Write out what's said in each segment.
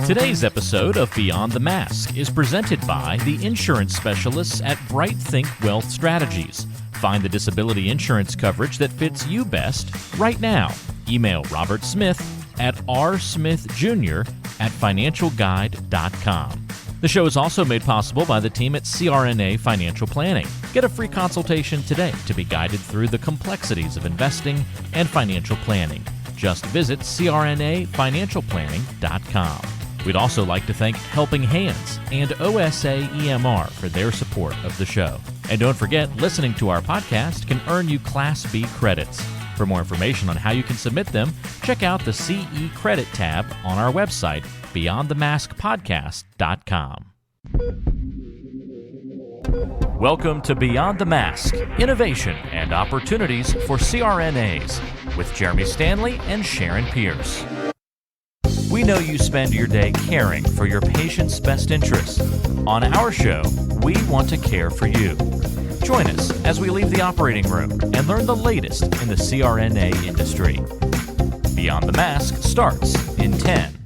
Today's episode of Beyond the Mask is presented by the insurance specialists at Bright Think Wealth Strategies. Find the disability insurance coverage that fits you best right now. Email Robert Smith at rsmithjr@financialguide.com. The show is also made possible by the team at CRNA Financial Planning. Get a free consultation today to be guided through the complexities of investing and financial planning. Just visit crnafinancialplanning.com. We'd also like to thank Helping Hands and OSA EMR for their support of the show. And don't forget, listening to our podcast can earn you Class B credits. For more information on how you can submit them, check out the CE Credit tab on our website, beyondthemaskpodcast.com. Welcome to Beyond the Mask, Innovation and Opportunities for CRNAs, with Jeremy Stanley and Sharon Pierce. We know you spend your day caring for your patient's best interests. On our show, we want to care for you. Join us as we leave the operating room and learn the latest in the CRNA industry. Beyond the Mask starts in 10,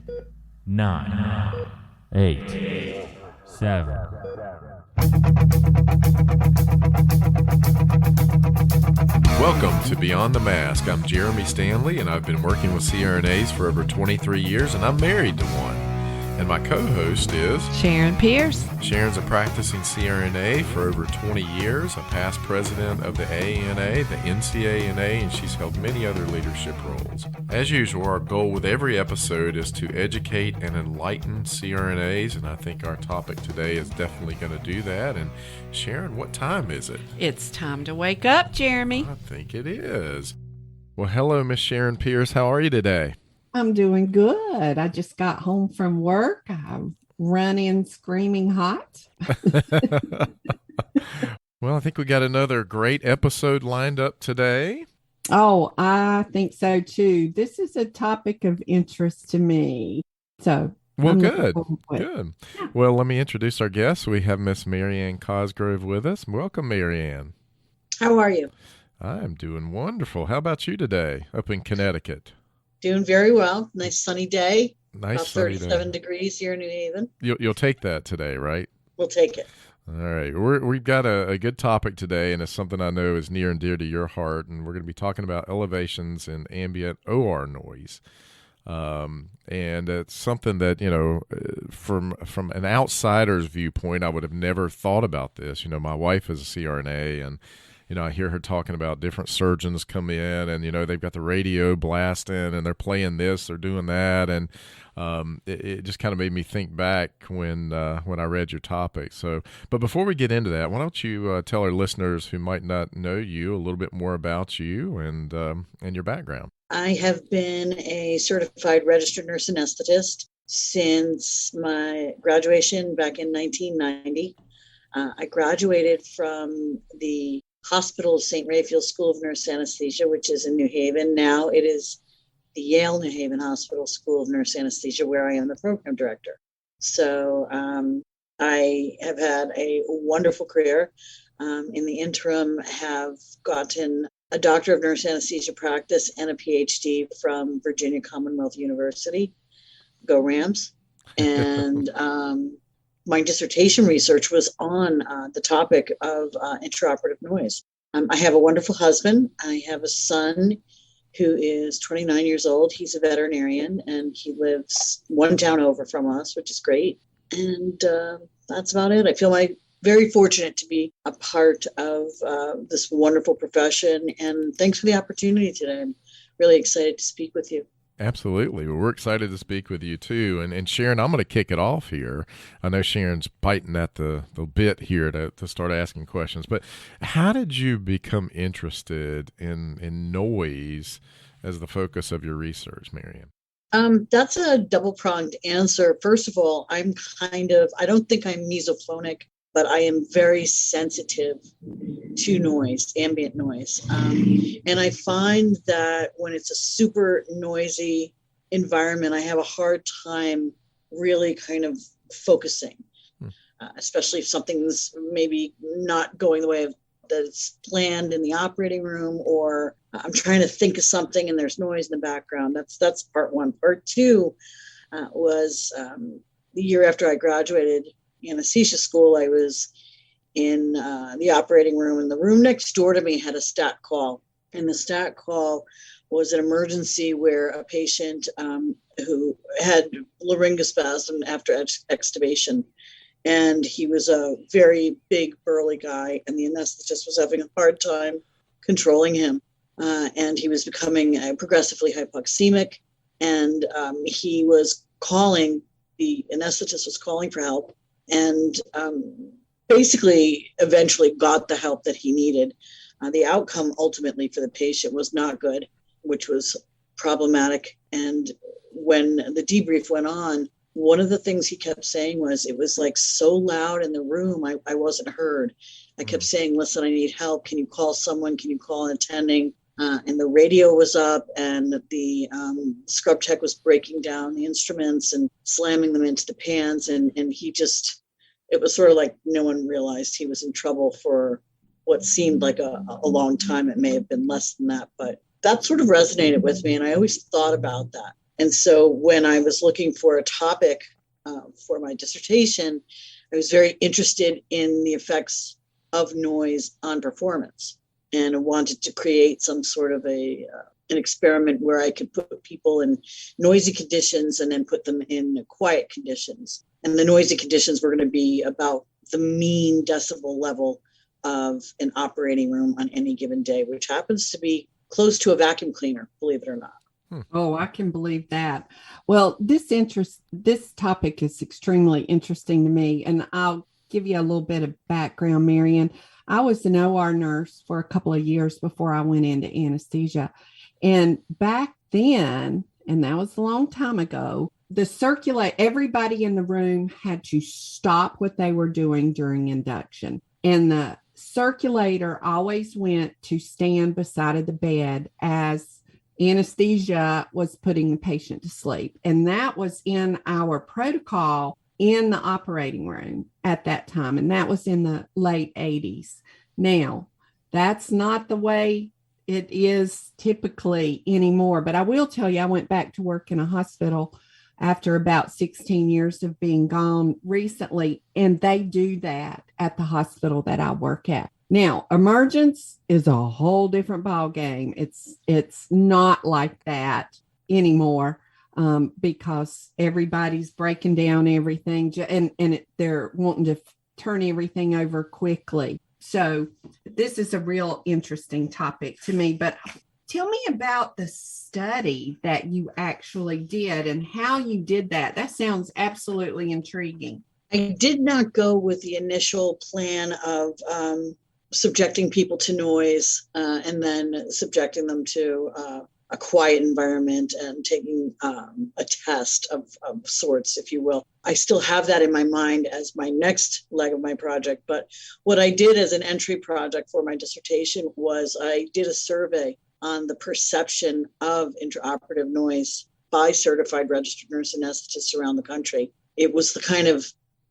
9, 8, 7. Welcome to Beyond the Mask. I'm Jeremy Stanley, and I've been working with CRNAs for over 23 years, and I'm married to one. And my co-host is Sharon Pierce. Sharon's a practicing CRNA for over 20 years, a past president of the ANA, the NCANA, and she's held many other leadership roles. As usual, our goal with every episode is to educate and enlighten CRNAs, and I think our topic today is definitely going to do that. And Sharon, what time is it? It's time to wake up, Jeremy. I think it is. Well, hello, Miss Sharon Pierce. How are you today? I'm doing good. I just got home from work. I run in screaming hot. Well, I think we got another great episode lined up today. Oh, I think so too. This is a topic of interest to me. So, well, I'm good. Yeah. Well, let me introduce our guests. We have Miss Marianne Cosgrove with us. Welcome, Marianne. How are you? I'm doing wonderful. How about you today up in Connecticut? Doing very well. Nice sunny day. Nice about sunny 37 day. degrees here in New Haven. You'll take that today, right? We'll take it. All right. We've got a good topic today, and it's something I know is near and dear to your heart, and we're going to be talking about elevations in ambient OR noise. And it's something that, from an outsider's viewpoint, I would have never thought about this. My wife is a CRNA, and I hear her talking about different surgeons come in and, they've got the radio blasting and they're playing this, they're doing that. And it just kind of made me think back when I read your topic. So, but before we get into that, why don't you tell our listeners who might not know you a little bit more about you and your background? I have been a certified registered nurse anesthetist since my graduation back in 1990. I graduated from the Hospital of St. Raphael School of Nurse Anesthesia, which is in New Haven. Now it is the Yale New Haven Hospital School of Nurse Anesthesia, where I am the program director. So I have had a wonderful career. In the interim, have gotten a Doctor of Nurse Anesthesia practice and a PhD from Virginia Commonwealth University. Go Rams. And my dissertation research was on the topic of intraoperative noise. I have a wonderful husband. I have a son who is 29 years old. He's a veterinarian, and he lives one town over from us, which is great. And that's about it. I feel very fortunate to be a part of this wonderful profession. And thanks for the opportunity today. I'm really excited to speak with you. Absolutely. Well, we're excited to speak with you too. And Sharon, I'm going to kick it off here. I know Sharon's biting at the bit here to start asking questions, but how did you become interested in noise as the focus of your research, Marianne? That's a double-pronged answer. First of all, I don't think I'm mesophonic, but I am very sensitive to noise, ambient noise. And I find that when it's a super noisy environment, I have a hard time really kind of focusing, especially if something's maybe not going the way that it's planned in the operating room, or I'm trying to think of something and there's noise in the background. That's part one. Part two, was the year after I graduated anesthesia school. I was in the operating room, and the room next door to me had a stat call. And the stat call was an emergency where a patient who had laryngospasm after extubation. And he was a very big, burly guy, and the anesthetist was having a hard time controlling him. And he was becoming progressively hypoxemic. And he was calling, the anesthetist was calling for help, and basically eventually got the help that he needed. The outcome ultimately for the patient was not good, which was problematic. And when the debrief went on, one of the things he kept saying was, it was like so loud in the room, I wasn't heard. I kept saying, listen, I need help. Can you call someone? Can you call an attending? And the radio was up, and the scrub tech was breaking down the instruments and slamming them into the pans. And he just, it was sort of like no one realized he was in trouble for what seemed like a long time. It may have been less than that, but that sort of resonated with me. And I always thought about that. And so when I was looking for a topic for my dissertation, I was very interested in the effects of noise on performance. And I wanted to create some sort of an experiment where I could put people in noisy conditions and then put them in quiet conditions. And the noisy conditions were going to be about the mean decibel level of an operating room on any given day, which happens to be close to a vacuum cleaner, believe it or not. Oh, I can believe that. Well, this topic is extremely interesting to me, and I'll give you a little bit of background, Marianne. I was an OR nurse for a couple of years before I went into anesthesia. And back then, and that was a long time ago, everybody in the room had to stop what they were doing during induction. And the circulator always went to stand beside of the bed as anesthesia was putting the patient to sleep. And that was in our protocol in the operating room at that time. And that was in the late 80s. Now, that's not the way it is typically anymore. But I will tell you, I went back to work in a hospital after about 16 years of being gone recently. And they do that at the hospital that I work at. Now, emergence is a whole different ball game. It's not like that anymore because everybody's breaking down everything and they're wanting to turn everything over quickly. So this is a real interesting topic to me. But tell me about the study that you actually did and how you did that. That sounds absolutely intriguing. I did not go with the initial plan of subjecting people to noise and then subjecting them to a quiet environment and taking a test of sorts, if you will. I still have that in my mind as my next leg of my project. But what I did as an entry project for my dissertation was I did a survey on the perception of intraoperative noise by certified registered nurse anesthetists around the country. It was the kind of,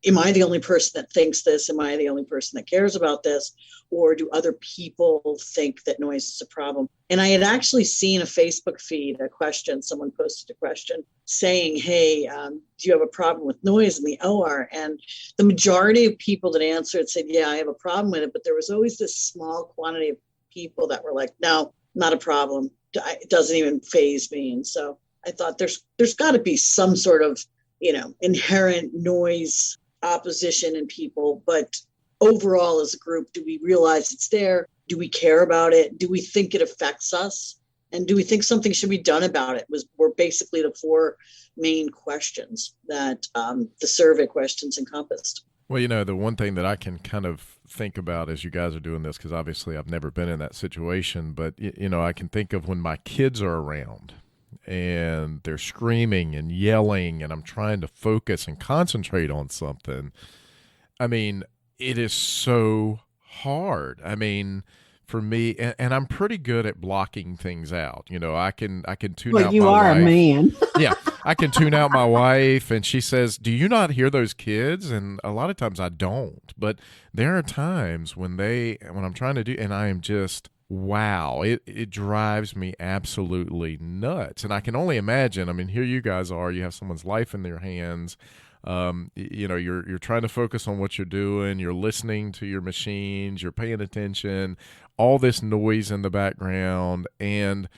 am I the only person that thinks this? Am I the only person that cares about this? Or do other people think that noise is a problem? And I had actually seen a Facebook feed, someone posted a question saying, hey, do you have a problem with noise in the OR? And the majority of people that answered said, yeah, I have a problem with it. But there was always this small quantity of people that were like, no, not a problem. It doesn't even faze me. And so I thought there's got to be some sort of, inherent noise opposition in people, but overall as a group, do we realize it's there? Do we care about it? Do we think it affects us? And do we think something should be done about it? Were basically the four main questions that the survey questions encompassed. Well, the one thing that I can kind of think about as you guys are doing this, because obviously I've never been in that situation, but, I can think of when my kids are around and they're screaming and yelling and I'm trying to focus and concentrate on something. I mean, it is so hard. I mean, for me, and I'm pretty good at blocking things out. I can tune out my wife. Well, you are a man. Yeah, I can tune out my wife, and she says, "Do you not hear those kids?" And a lot of times I don't. But there are times when I'm trying to do, and I am just Wow, it drives me absolutely nuts. And I can only imagine, I mean, here you guys are, you have someone's life in their hands. You're trying to focus on what you're doing, you're listening to your machines, you're paying attention, all this noise in the background. And,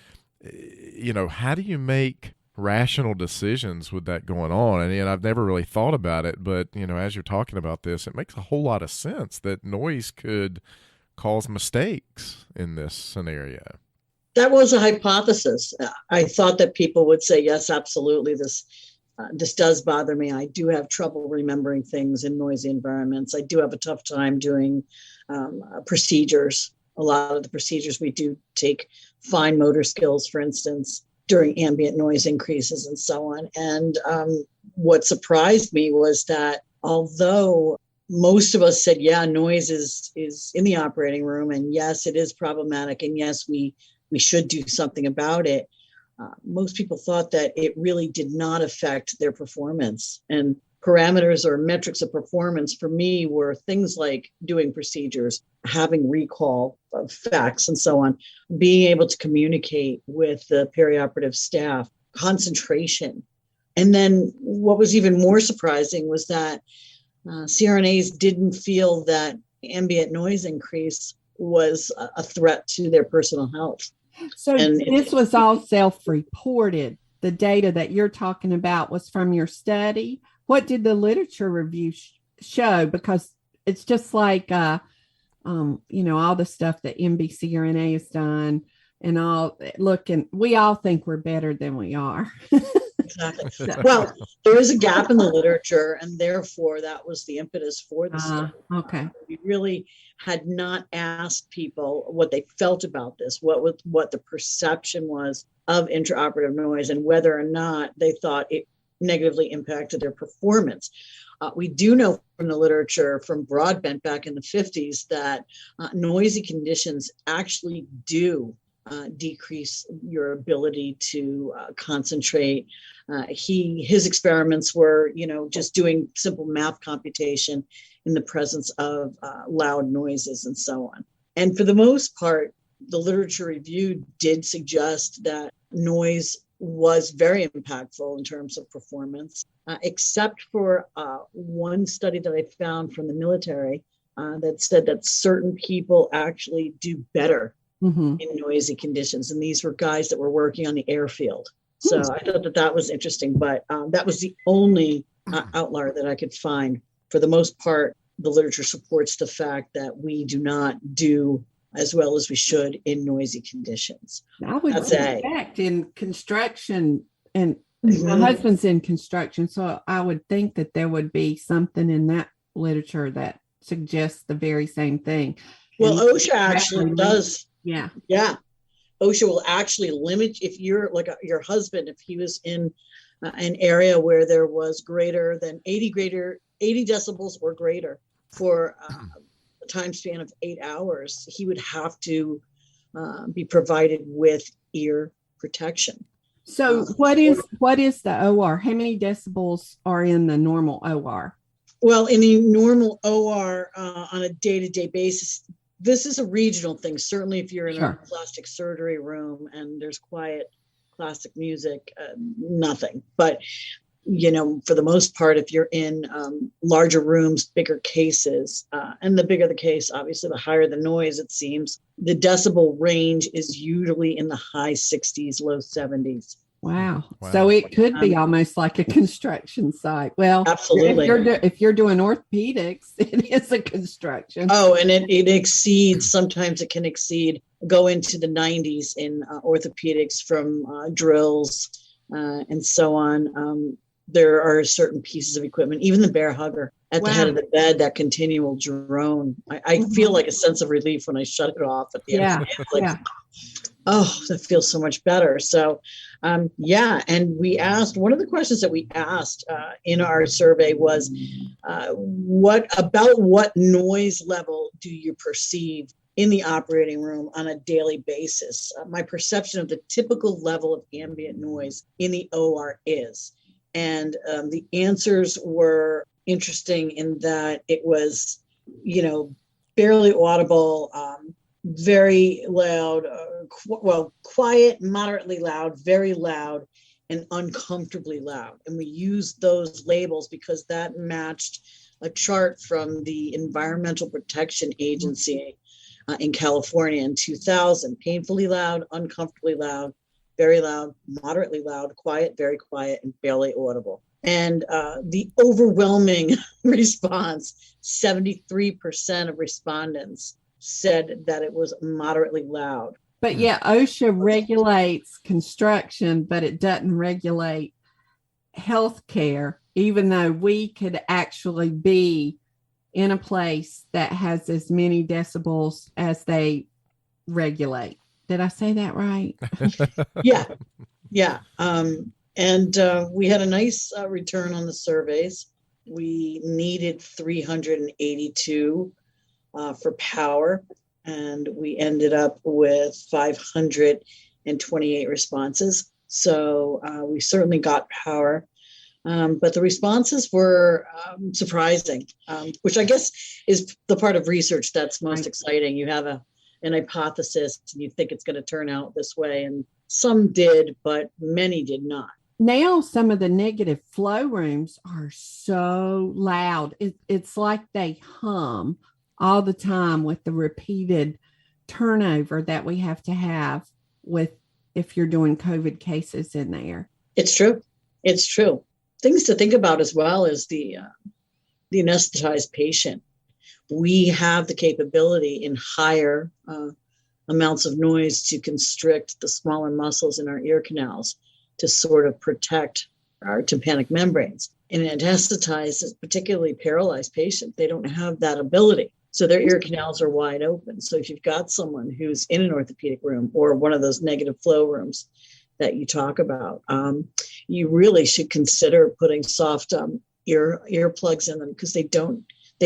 how do you make rational decisions with that going on? And I've never really thought about it, but, as you're talking about this, it makes a whole lot of sense that noise could cause mistakes in this scenario. That was a hypothesis. I thought that people would say, yes, absolutely. This does bother me. I do have trouble remembering things in noisy environments. I do have a tough time doing procedures. A lot of the procedures we do take fine motor skills, for instance, during ambient noise increases and so on. And what surprised me was that although most of us said, yeah, noise is in the operating room, and yes, it is problematic, and yes, we should do something about it. Most people thought that it really did not affect their performance. And parameters or metrics of performance for me were things like doing procedures, having recall of facts and so on, being able to communicate with the perioperative staff, concentration. And then what was even more surprising was that CRNAs didn't feel that ambient noise increase was a threat to their personal health. So this was all self-reported. The data that you're talking about was from your study. What did the literature review show? Because it's just like, all the stuff that MBCRNA has done and all. Look, and we all think we're better than we are. Exactly. Well, there is a gap in the literature, and therefore that was the impetus for the study. Okay. We really had not asked people what they felt about this, what the perception was of intraoperative noise, and whether or not they thought it negatively impacted their performance. We do know from the literature from Broadbent back in the 50s that noisy conditions actually do decrease your ability to concentrate. His experiments were, just doing simple math computation in the presence of loud noises and so on. And for the most part, the literature review did suggest that noise was very impactful in terms of performance, except for one study that I found from the military that said that certain people actually do better in noisy conditions. And these were guys that were working on the airfield. So I thought that was interesting, but that was the only outlier that I could find. For the most part, the literature supports the fact that we do not do as well as we should in noisy conditions. I would suspect in construction, and my husband's in construction, so I would think that there would be something in that literature that suggests the very same thing. Well, OSHA actually does. Yeah. OSHA will actually limit, if you're like your husband, if he was in an area where there was greater than 80 decibels or greater for a time span of 8 hours, he would have to be provided with ear protection. So what is the OR? How many decibels are in the normal OR? Well, in the normal OR on a day-to-day basis, this is a regional thing. Certainly if you're in a plastic surgery room and there's quiet classic music, nothing. But, for the most part, if you're in larger rooms, bigger cases, and the bigger the case, obviously, the higher the noise, it seems. The decibel range is usually in the high 60s, low 70s. Wow. So it could be almost like a construction site. Well, absolutely. If you're doing orthopedics, it is a construction. Oh, and it exceeds, sometimes it can go into the 90s in orthopedics from drills and so on. There are certain pieces of equipment, even the bear hugger at the head of the bed, that continual drone. I feel like a sense of relief when I shut it off at the end of the day. Oh, that feels so much better. So, and we asked, one of the questions that we asked in our survey was, what noise level do you perceive in the operating room on a daily basis? My perception of the typical level of ambient noise in the OR is. And the answers were interesting in that it was, barely audible, very loud, quiet, moderately loud, very loud, and uncomfortably loud. And we used those labels because that matched a chart from the Environmental Protection Agency in California in 2000. Painfully loud, uncomfortably loud, very loud, moderately loud, quiet, very quiet, and barely audible. And the overwhelming response, 73% of respondents said that it was moderately loud. But yeah, OSHA regulates construction, but it doesn't regulate healthcare, even though we could actually be in a place that has as many decibels as they regulate. Did I say that right? Yeah. And we had a nice return on the surveys. We needed 382 for power, and we ended up with 528 responses. So we certainly got power. But the responses were surprising, which I guess is the part of research that's most exciting. You have an hypothesis and you think it's going to turn out this way, and some did, but many did not. Now some of the negative flow rooms are so loud. It's like they hum all the time with the repeated turnover that we have to have with if you're doing COVID cases in there. It's true. Things to think about as well as the anesthetized patient. We have the capability in higher amounts of noise to constrict the smaller muscles in our ear canals to sort of protect our tympanic membranes. In an anesthetized, particularly paralyzed patient, they don't have that ability. So their ear canals are wide open. So if you've got someone who's in an orthopedic room or one of those negative flow rooms that you talk about, you really should consider putting soft ear plugs in them, because they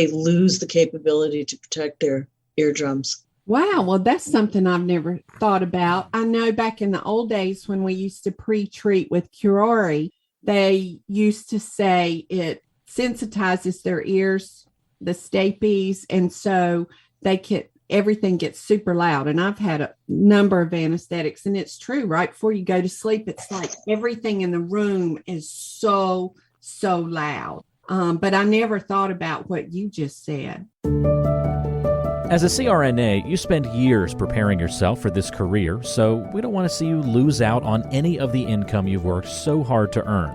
lose the capability to protect their eardrums. Wow. Well, that's something I've never thought about. I know back in the old days when we used to pre-treat with curare, they used to say it sensitizes their ears, the stapes, and so everything gets super loud. And I've had a number of anesthetics, and it's true. Right before you go to sleep, it's like everything in the room is so loud. But I never thought about what you just said. As a CRNA, you spend years preparing yourself for this career, so we don't want to see you lose out on any of the income you've worked so hard to earn.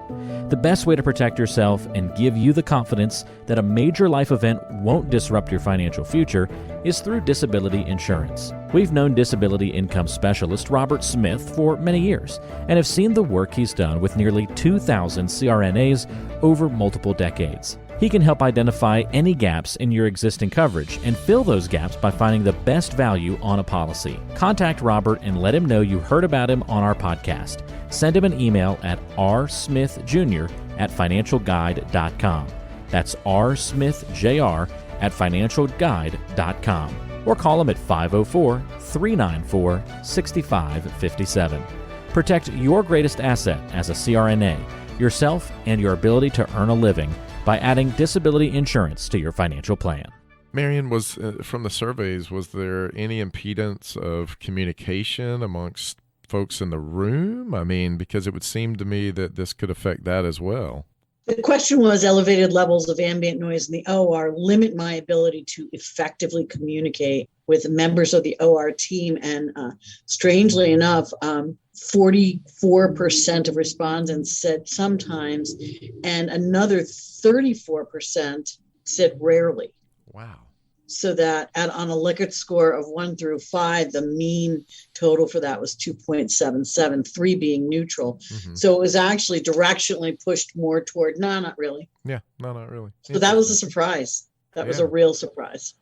The best way to protect yourself and give you the confidence that a major life event won't disrupt your financial future is through disability insurance. We've known disability income specialist Robert Smith for many years and have seen the work he's done with nearly 2,000 CRNAs over multiple decades. He can help identify any gaps in your existing coverage and fill those gaps by finding the best value on a policy. Contact Robert and let him know you heard about him on our podcast. Send him an email at rsmithjr@financialguide.com. That's rsmithjr@financialguide.com. Or call him at 504-394-6557. Protect your greatest asset as a CRNA, yourself and your ability to earn a living by adding disability insurance to your financial plan. Marianne, was from the surveys, was there any impedance of communication amongst folks in the room? I mean, because it would seem to me that this could affect that as well. The question was, elevated levels of ambient noise in the OR limit my ability to effectively communicate with members of the OR team. And strangely enough, 44% of respondents said sometimes, and another 34% said rarely. Wow. So that on a Likert score of 1 through 5, the mean total for that was 2.77, 3 being neutral. Mm-hmm. So it was actually directionally pushed more toward, not really. Yeah, not really. So that was a surprise. That was a real surprise.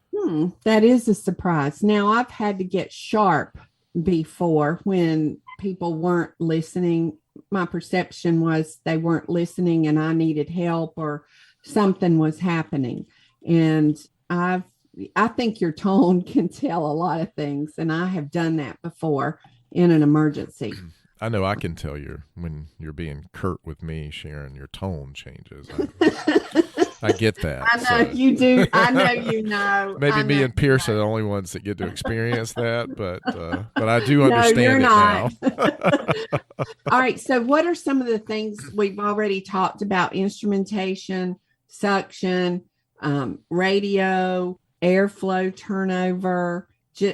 That is a surprise. Now, I've had to get sharp before when people weren't listening. My perception was they weren't listening and I needed help or something was happening. And I think your tone can tell a lot of things, and I have done that before in an emergency. I know I can tell you when you're being curt with me, Sharon, your tone changes. I get that. I know you do. I know you know. Maybe I me know and Pierce you are know. the only ones that get to experience that, but I do No, you're understand it not. now. All right. So, what are some of the things we've already talked about? Instrumentation, suction, radio, airflow turnover,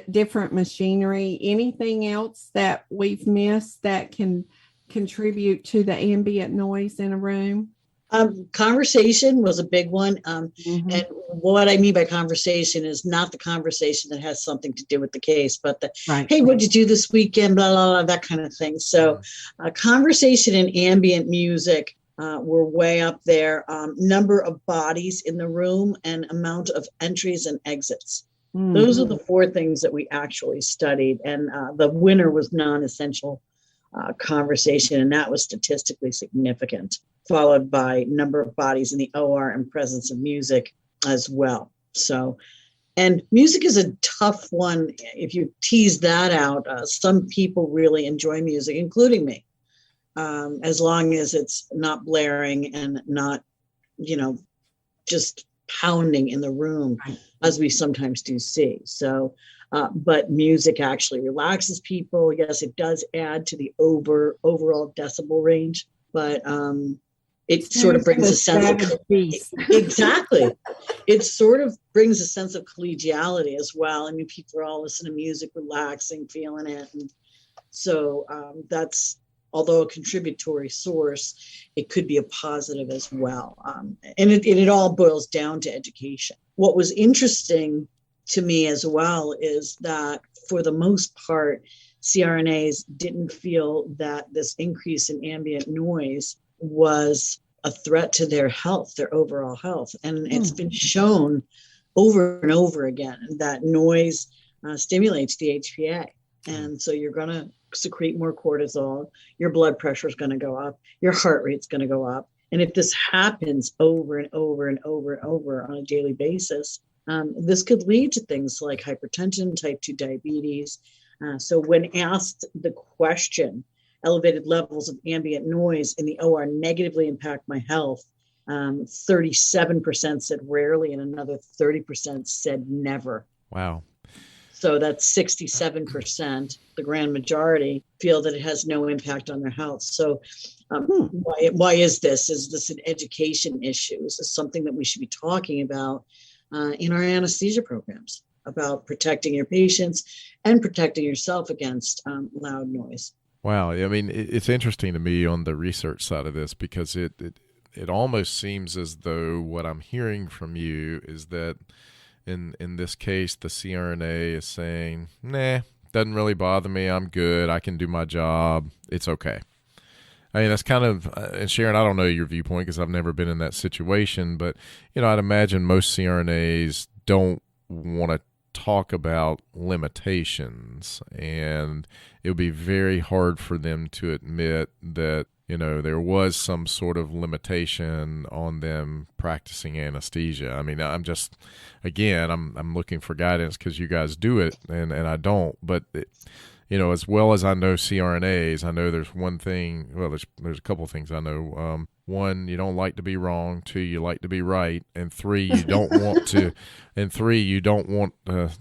different machinery. Anything else that we've missed that can contribute to the ambient noise in a room? Conversation was a big one. Mhm. And what I mean by conversation is not the conversation that has something to do with the case, but the, Right. hey, what'd you do this weekend? Blah, blah, blah, that kind of thing. So conversation and ambient music were way up there. Number of bodies in the room and amount of entries and exits. Mhm. Those are the four things that we actually studied. And the winner was non-essential conversation, and that was statistically significant, followed by number of bodies in the OR and presence of music as well. So, and music is a tough one. If you tease that out, some people really enjoy music, including me, as long as it's not blaring and not, just pounding in the room, as we sometimes do see. So, but music actually relaxes people. Yes, it does add to the overall decibel range, but it sort of brings a sense of exactly. It sort of brings a sense of collegiality as well. I mean, people are all listening to music, relaxing, feeling it, and so that's, although a contributory source, it could be a positive as well. And it all boils down to education. What was interesting to me as well is that for the most part, CRNAs didn't feel that this increase in ambient noise was a threat to their health, their overall health. And it's been shown over and over again that noise stimulates the HPA. And so you're going to secrete more cortisol, your blood pressure is going to go up, your heart rate's going to go up. And if this happens over and over and over and over on a daily basis, this could lead to things like hypertension, type 2 diabetes. So when asked the question, elevated levels of ambient noise in the OR negatively impact my health, 37% said rarely, and another 30% said never. Wow. So that's 67%, the grand majority, feel that it has no impact on their health. So why is this? Is this an education issue? Is this something that we should be talking about in our anesthesia programs, about protecting your patients and protecting yourself against loud noise? Wow. I mean, it's interesting to me on the research side of this, because it almost seems as though what I'm hearing from you is that in this case, the CRNA is saying, nah, doesn't really bother me. I'm good. I can do my job. It's okay. I mean, that's kind of, and Sharon, I don't know your viewpoint because I've never been in that situation, but, I'd imagine most CRNAs don't want to talk about limitations, and it would be very hard for them to admit that, there was some sort of limitation on them practicing anesthesia. I mean, I'm just, again, I'm looking for guidance because you guys do it and I don't, but as well as I know CRNAs, I know there's one thing, well, there's a couple of things I know. One, you don't like to be wrong. Two, you like to be right. And three, you don't want to,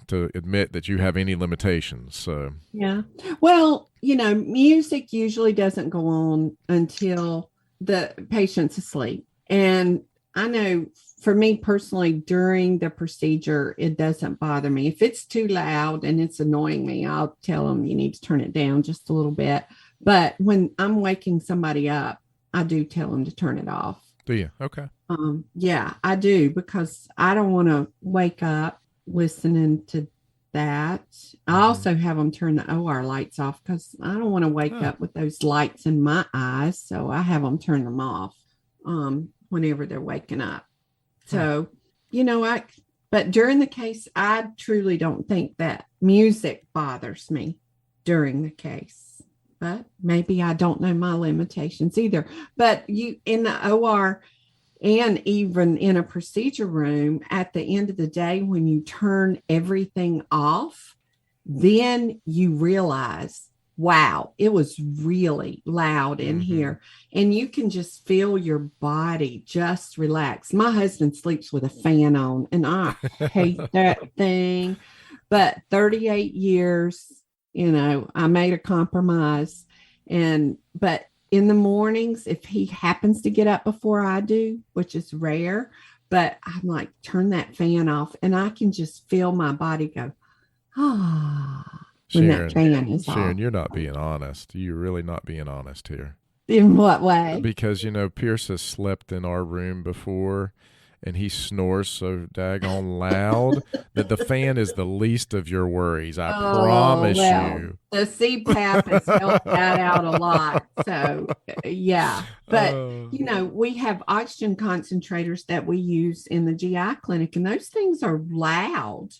to admit that you have any limitations. So, yeah. Well, music usually doesn't go on until the patient's asleep. And I know for me personally, during the procedure, it doesn't bother me. If it's too loud and it's annoying me, I'll tell them you need to turn it down just a little bit. But when I'm waking somebody up, I do tell them to turn it off. Do you? Okay. Yeah, I do, because I don't want to wake up listening to that. I also have them turn the OR lights off because I don't want to wake up with those lights in my eyes. So I have them turn them off whenever they're waking up. So, but during the case, I truly don't think that music bothers me during the case. But maybe I don't know my limitations either. But you in the OR and even in a procedure room, at the end of the day, when you turn everything off, then you realize wow, it was really loud in here. And you can just feel your body just relax. My husband sleeps with a fan on, and I hate that thing. But 38 years, I made a compromise. But in the mornings, if he happens to get up before I do, which is rare, but I'm like, turn that fan off, and I can just feel my body go, when that fan is off. Sharon, you're not being honest. You're really not being honest here. In what way? Because, Pierce has slept in our room before, and he snores so daggone loud that the fan is the least of your worries. I promise you. The CPAP has helped that out a lot. So, yeah. But, we have oxygen concentrators that we use in the GI clinic, and those things are loud.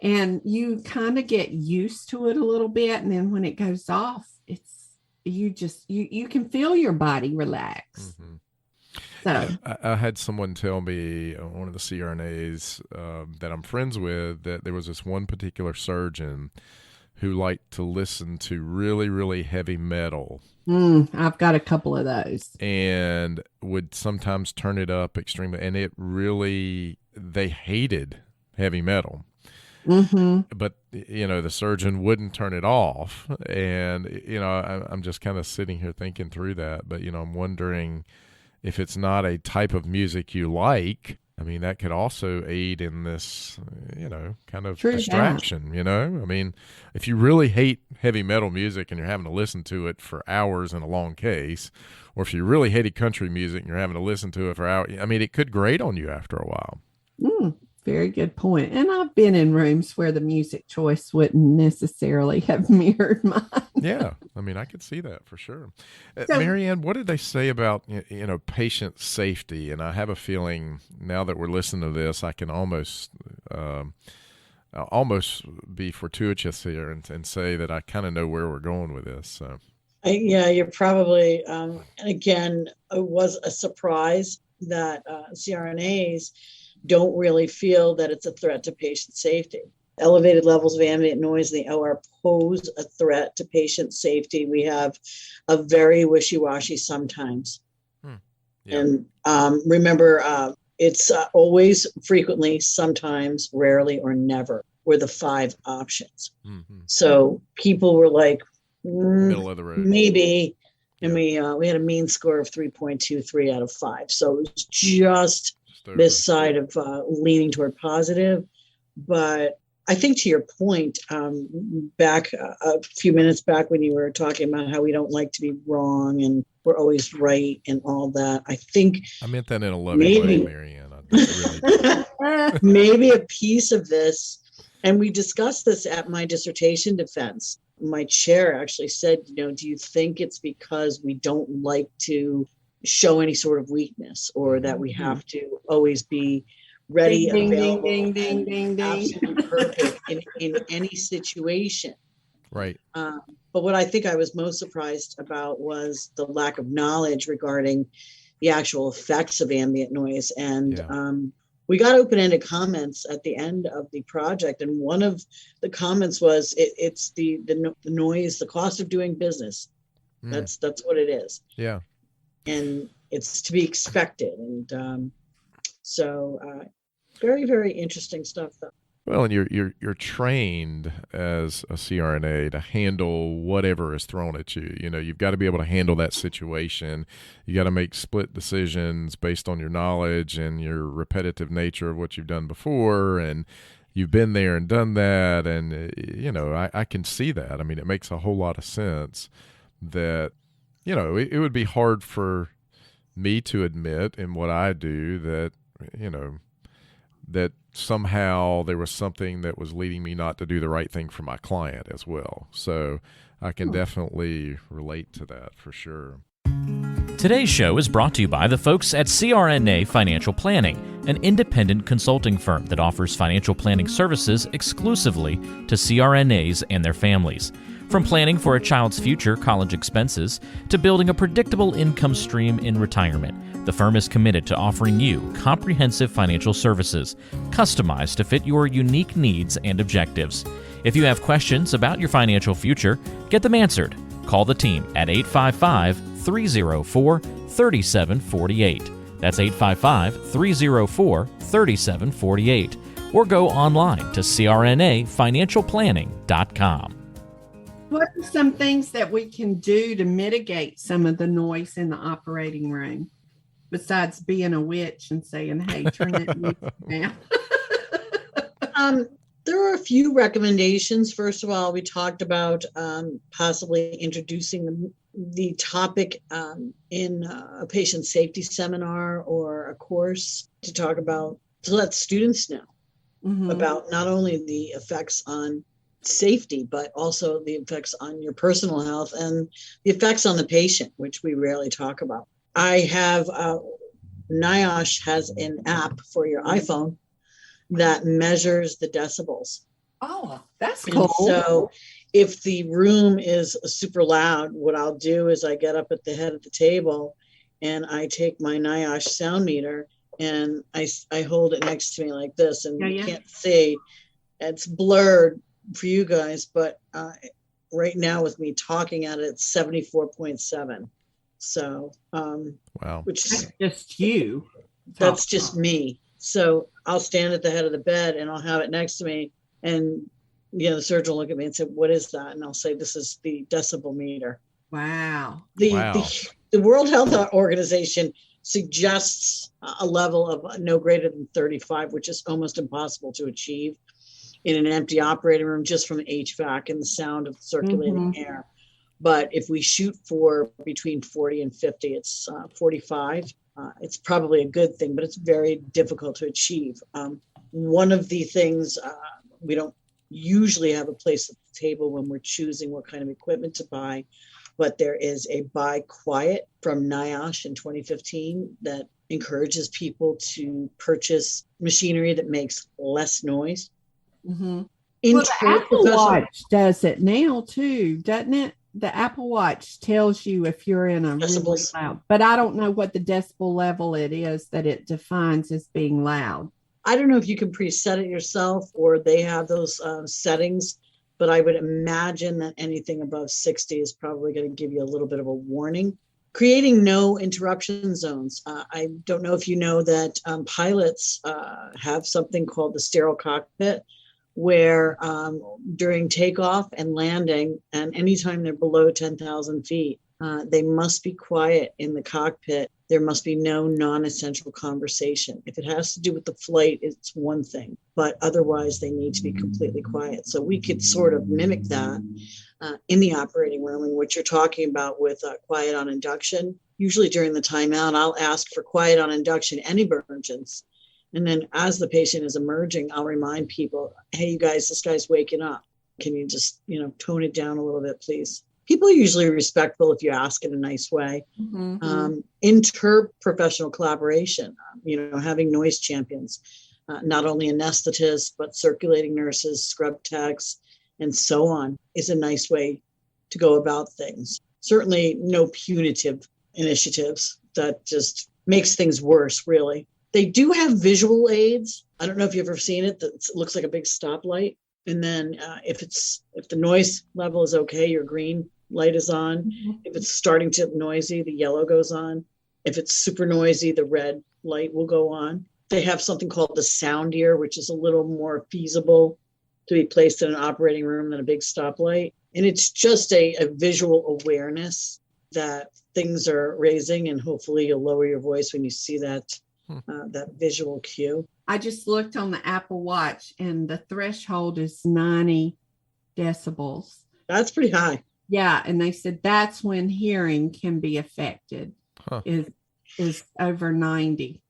And you kind of get used to it a little bit. And then when it goes off, you can feel your body relax. Mm-hmm. So I had someone tell me, one of the CRNAs that I'm friends with, that there was this one particular surgeon who liked to listen to really, really heavy metal. I've got a couple of those. And would sometimes turn it up extremely. And they hated heavy metal. But, the surgeon wouldn't turn it off. And, I'm just kind of sitting here thinking through that. But, I'm wondering if it's not a type of music you like. I mean, that could also aid in this, kind of distraction, I mean, if you really hate heavy metal music and you're having to listen to it for hours in a long case, or if you really hated country music and you're having to listen to it for hours, I mean, it could grate on you after a while. Very good point. And I've been in rooms where the music choice wouldn't necessarily have mirrored mine. Yeah. I mean, I could see that for sure. Marianne, what did they say about, patient safety? And I have a feeling now that we're listening to this, I can almost be fortuitous here and say that I kind of know where we're going with this. So. Yeah, you're probably, again, it was a surprise that CRNAs don't really feel that it's a threat to patient safety. Elevated levels of ambient noise in the OR pose a threat to patient safety. We have a very wishy-washy sometimes. Yeah. And remember, it's always, frequently, sometimes, rarely, or never were the 5 options. So people were like, middle of the road, maybe. And we had a mean score of 3.23 out of 5. So it was just this side of leaning toward positive. But I think to your point, back a few minutes back when you were talking about how we don't like to be wrong and we're always right and all that, I think I meant that in a loving way, Marianne. Maybe a piece of this, and we discussed this at my dissertation defense. My chair actually said, do you think it's because we don't like to show any sort of weakness, or that we have to always be ready, available, and absolutely perfect in any situation? Right. But what I think I was most surprised about was the lack of knowledge regarding the actual effects of ambient noise. And we got open-ended comments at the end of the project. And one of the comments was, it's the noise, the cost of doing business. That's what it is. Yeah. And it's to be expected. And so very, very interesting stuff, though. Well, and you're trained as a CRNA to handle whatever is thrown at you. You've got to be able to handle that situation. You got to make split decisions based on your knowledge and your repetitive nature of what you've done before, and you've been there and done that. And I can see that. I mean, it makes a whole lot of sense that it would be hard for me to admit in what I do that that somehow there was something that was leading me not to do the right thing for my client as well. So I can definitely relate to that for sure. Today's show is brought to you by the folks at CRNA Financial Planning, an independent consulting firm that offers financial planning services exclusively to CRNAs and their families. From planning for a child's future college expenses to building a predictable income stream in retirement, the firm is committed to offering you comprehensive financial services, customized to fit your unique needs and objectives. If you have questions about your financial future, get them answered. Call the team at 855-304-3748. That's 855-304-3748. Or go online to crnafinancialplanning.com. What are some things that we can do to mitigate some of the noise in the operating room besides being a witch and saying, hey, turn that music down? There are a few recommendations. First of all, we talked about possibly introducing the topic in a patient safety seminar or a course to let students know about not only the effects on safety, but also the effects on your personal health and the effects on the patient, which we rarely talk about. I have NIOSH has an app for your iPhone that measures the decibels. Oh, that's cool. And so if the room is super loud, what I'll do is I get up at the head of the table and I take my NIOSH sound meter and I hold it next to me like this, and you can't see. It's blurred for you guys, but right now with me talking at it, it's 74.7. So, wow, which is just you. That's just me. So I'll stand at the head of the bed and I'll have it next to me, and the surgeon will look at me and say, "What is that?" And I'll say, "This is the decibel meter." Wow. The World Health Organization suggests a level of no greater than 35, which is almost impossible to achieve in an empty operating room just from HVAC and the sound of circulating air. But if we shoot for between 40 and 50, it's 45. It's probably a good thing, but it's very difficult to achieve. One of the things, we don't usually have a place at the table when we're choosing what kind of equipment to buy, but there is a Buy Quiet from NIOSH in 2015 that encourages people to purchase machinery that makes less noise. Well, the Apple Watch does it now too, doesn't it? The Apple Watch tells you if you're in a really loud, but I don't know what the decibel level it is that it defines as being loud. I don't know if you can preset it yourself or they have those settings, but I would imagine that anything above 60 is probably going to give you a little bit of a warning. Creating no interruption zones. I don't know if you know that pilots have something called the sterile cockpit, where during takeoff and landing, and anytime they're below 10,000 feet, they must be quiet in the cockpit. There must be no non-essential conversation. If it has to do with the flight, it's one thing, but otherwise they need to be completely quiet. So we could sort of mimic that in the operating room, and what you're talking about with quiet on induction. Usually during the timeout, I'll ask for quiet on induction and emergence. And then as the patient is emerging, I'll remind people, hey, you guys, this guy's waking up. Can you just, tone it down a little bit, please? People are usually respectful if you ask in a nice way. Interprofessional collaboration, having noise champions, not only anesthetists, but circulating nurses, scrub techs, and so on, is a nice way to go about things. Certainly no punitive initiatives that just makes things worse, really. They do have visual aids. I don't know if you've ever seen it. That looks like a big stoplight. And then if the noise level is okay, your green light is on. If it's starting to get noisy, the yellow goes on. If it's super noisy, the red light will go on. They have something called the sound ear, which is a little more feasible to be placed in an operating room than a big stoplight. And it's just a visual awareness that things are raising, and hopefully you'll lower your voice when you see that visual cue. I just looked on the Apple Watch and the threshold is 90 decibels. That's pretty high. Yeah. And they said that's when hearing can be affected, is over 90.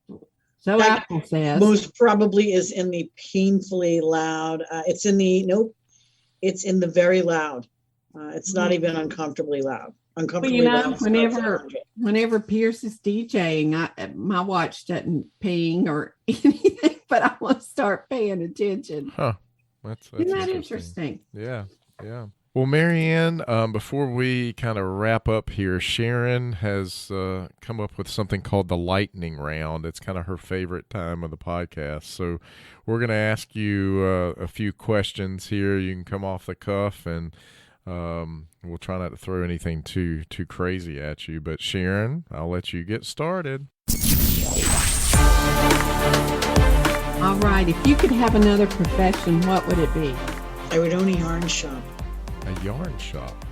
So that Apple says. Most probably is in the painfully loud. It's in the very loud. It's not even uncomfortably loud. Whenever Pierce is DJing, my watch doesn't ping or anything, but I want to start paying attention. That's Isn't that interesting? Yeah. Well, Marianne, before we kind of wrap up here, Sharon has come up with something called the lightning round. It's kind of her favorite time of the podcast. So we're going to ask you a few questions here. You can come off the cuff, and we'll try not to throw anything too crazy at you. But Sharon, I'll let you get started. All right. If you could have another profession, what would it be? I would own a yarn shop. A yarn shop.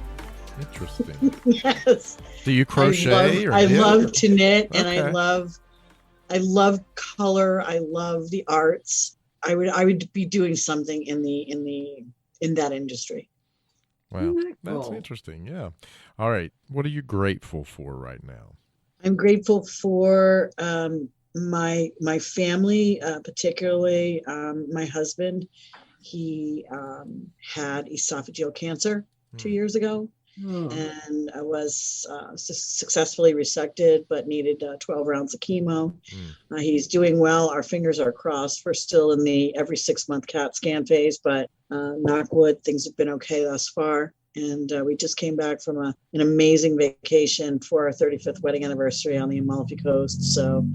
Interesting. Yes. Do you crochet? I knit? love to knit, and Okay. I love color. I love the arts. I would be doing something in that industry. Wow, Isn't that that's cool? interesting. Yeah. All right. What are you grateful for right now? I'm grateful for my family, particularly my husband. He had esophageal cancer 2 years ago, Oh. and I was successfully resected, but needed 12 rounds of chemo. He's doing well. Our fingers are crossed. We're still in the every 6-month CAT scan phase, but knock wood, things have been okay thus far. And we just came back from an amazing vacation for our 35th wedding anniversary on the Amalfi Coast. So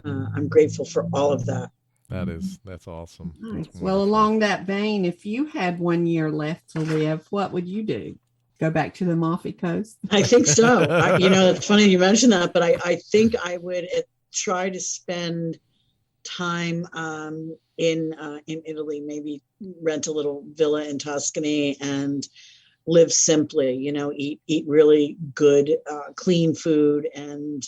I'm grateful for all of that. That's awesome. Nice. That's Well, wonderful. along that vein, if you had 1 year left to live, what would you do? Go back to the Amalfi Coast? I think so. It's funny you mentioned that, but I think I would try to spend time in Italy, maybe rent a little villa in Tuscany and live simply, eat really good, clean food. And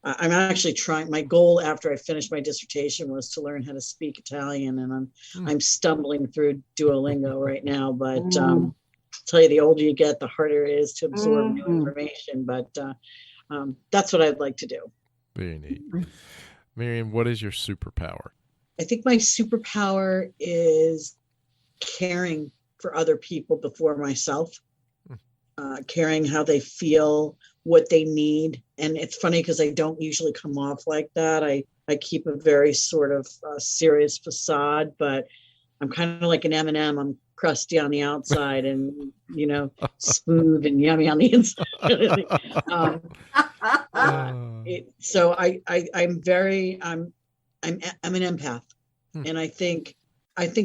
I'm actually trying, my goal after I finished my dissertation was to learn how to speak Italian, and I'm stumbling through Duolingo right now, but I'll tell you, the older you get, the harder it is to absorb new information, but that's what I'd like to do. Very neat. Marianne, what is your superpower? I think my superpower is caring for other people before myself, caring how they feel, what they need. And it's funny because I don't usually come off like that. I keep a very sort of serious facade, but I'm kind of like an M&M. I'm crusty on the outside and, smooth and yummy on the inside. I'm an empath. And I think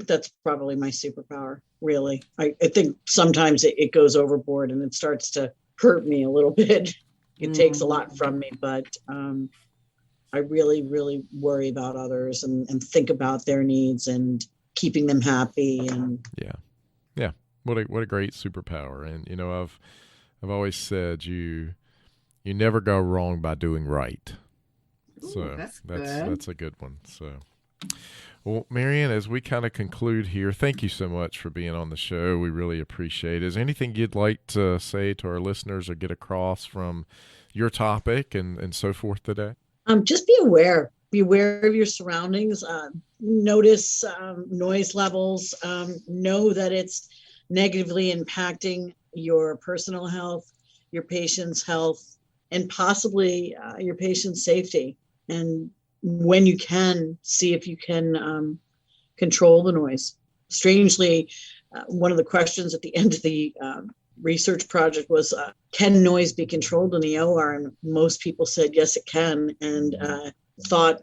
that's probably my superpower, really. I think sometimes it goes overboard and it starts to hurt me a little bit. It takes a lot from me, but I really, really worry about others and think about their needs and keeping them happy. And Yeah. What a great superpower. And I've always said you never go wrong by doing right. So that's a good one. So, well, Marianne, as we kind of conclude here, thank you so much for being on the show. We really appreciate it. Is there anything you'd like to say to our listeners or get across from your topic and so forth today? Just be aware. Be aware of your surroundings. Notice noise levels. Know that it's negatively impacting your personal health, your patient's health, and possibly your patient's safety. And when you can, see if you can control the noise. Strangely, one of the questions at the end of the research project was, can noise be controlled in the OR? And most people said, yes, it can. And thought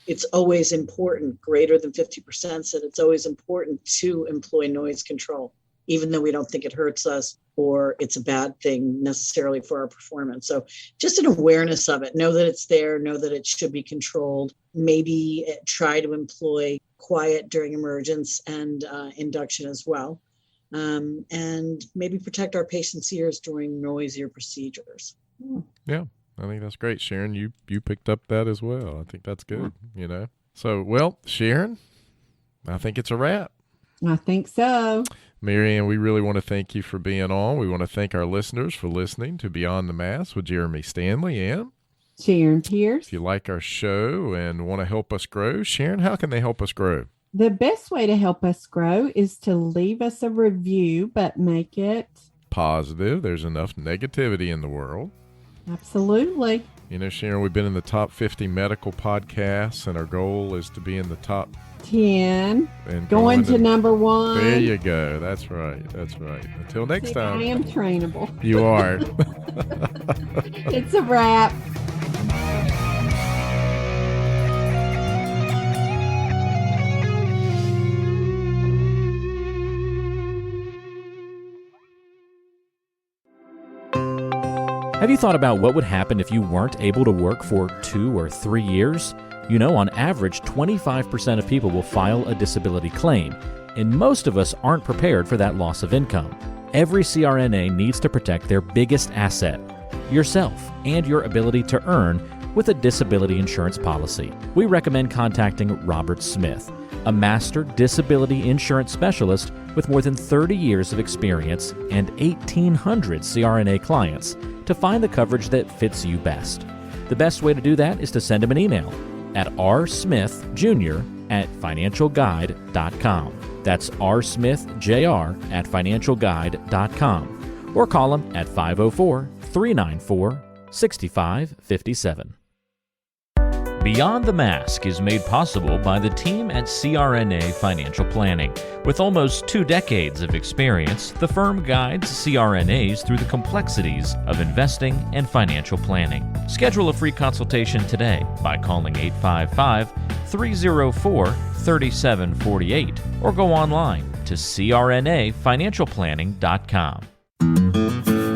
it's always important. Greater than 50% said it's always important to employ noise control, even though we don't think it hurts us or it's a bad thing necessarily for our performance. So just an awareness of it. Know that it's there. Know that it should be controlled. Maybe try to employ quiet during emergence and induction as well. And maybe protect our patients' ears during noisier procedures. Yeah, I think that's great. Sharon, you picked up that as well. I think that's good, So, well, Sharon, I think it's a wrap. I think so. Marianne, we really want to thank you for being on. We want to thank our listeners for listening to Beyond the Mask with Jeremy Stanley. And Sharon Pierce. if you like our show and want to help us grow, Sharon, how can they help us grow? The best way to help us grow is to leave us a review, but make it Positive. There's enough negativity in the world. absolutely. You know, Sharon, we've been in the top 50 medical podcasts, and our goal is to be in the top 10. and Going to number 1. There you go. That's right. That's right. Until next See, time. I am trainable. You are. It's a wrap. Have you thought about what would happen if you weren't able to work for 2 or 3 years? You know, on average, 25% of people will file a disability claim, and most of us aren't prepared for that loss of income. Every CRNA needs to protect their biggest asset, yourself, and your ability to earn with a disability insurance policy. We recommend contacting Robert Smith, a master disability insurance specialist with more than 30 years of experience and 1,800 CRNA clients, to find the coverage that fits you best. The best way to do that is to send him an email at rsmithjr@financialguide.com. That's rsmithjr@financialguide.com, or call him at 504-394-6557. Beyond the Mask is made possible by the team at CRNA Financial Planning. With almost 2 decades of experience, the firm guides CRNAs through the complexities of investing and financial planning. Schedule a free consultation today by calling 855-304-3748 or go online to crnafinancialplanning.com.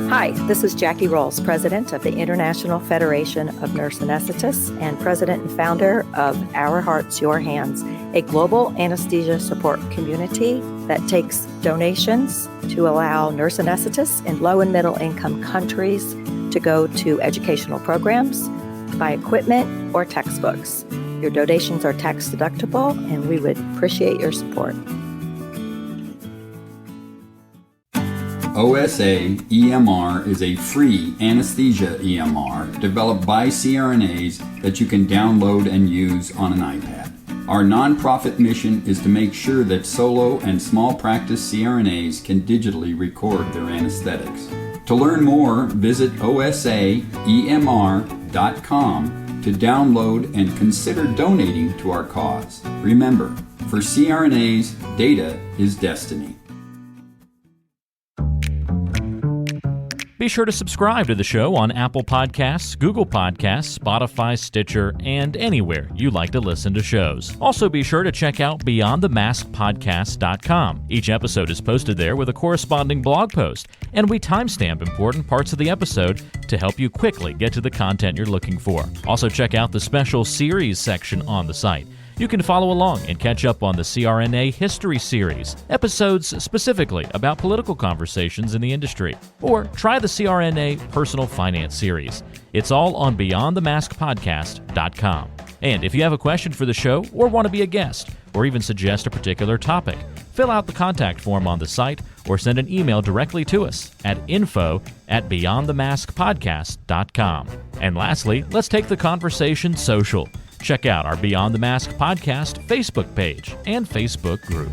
Hi, this is Jackie Rolls, President of the International Federation of Nurse Anesthetists and President and founder of Our Hearts, Your Hands, a global anesthesia support community that takes donations to allow nurse anesthetists in low and middle income countries to go to educational programs, buy equipment, or textbooks. Your donations are tax deductible, and we would appreciate your support. OSA EMR is a free anesthesia EMR developed by CRNAs that you can download and use on an iPad. Our nonprofit mission is to make sure that solo and small practice CRNAs can digitally record their anesthetics. To learn more, visit osaemr.com to download and consider donating to our cause. Remember, for CRNAs, data is destiny. Be sure to subscribe to the show on Apple Podcasts, Google Podcasts, Spotify, Stitcher, and anywhere you like to listen to shows. Also, be sure to check out BeyondTheMaskPodcast.com. Each episode is posted there with a corresponding blog post, and we timestamp important parts of the episode to help you quickly get to the content you're looking for. Also, check out the special series section on the site. You can follow along and catch up on the CRNA History Series, episodes specifically about political conversations in the industry, or try the CRNA Personal Finance Series. It's all on BeyondTheMaskPodcast.com. And if you have a question for the show or want to be a guest, or even suggest a particular topic, fill out the contact form on the site or send an email directly to us at info@BeyondTheMaskPodcast.com. And lastly, let's take the conversation social. Check out our Beyond the Mask podcast Facebook page and Facebook group.